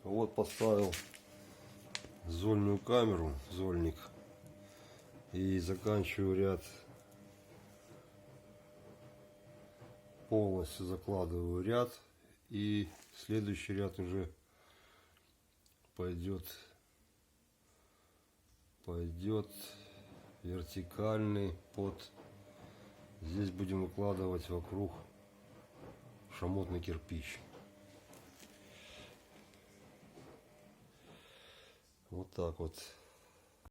Вот поставил зольную камеру, зольник, и заканчиваю ряд, полностью закладываю ряд, и следующий ряд уже пойдет вертикальный под, здесь будем выкладывать вокруг шамотный кирпич. Вот так вот.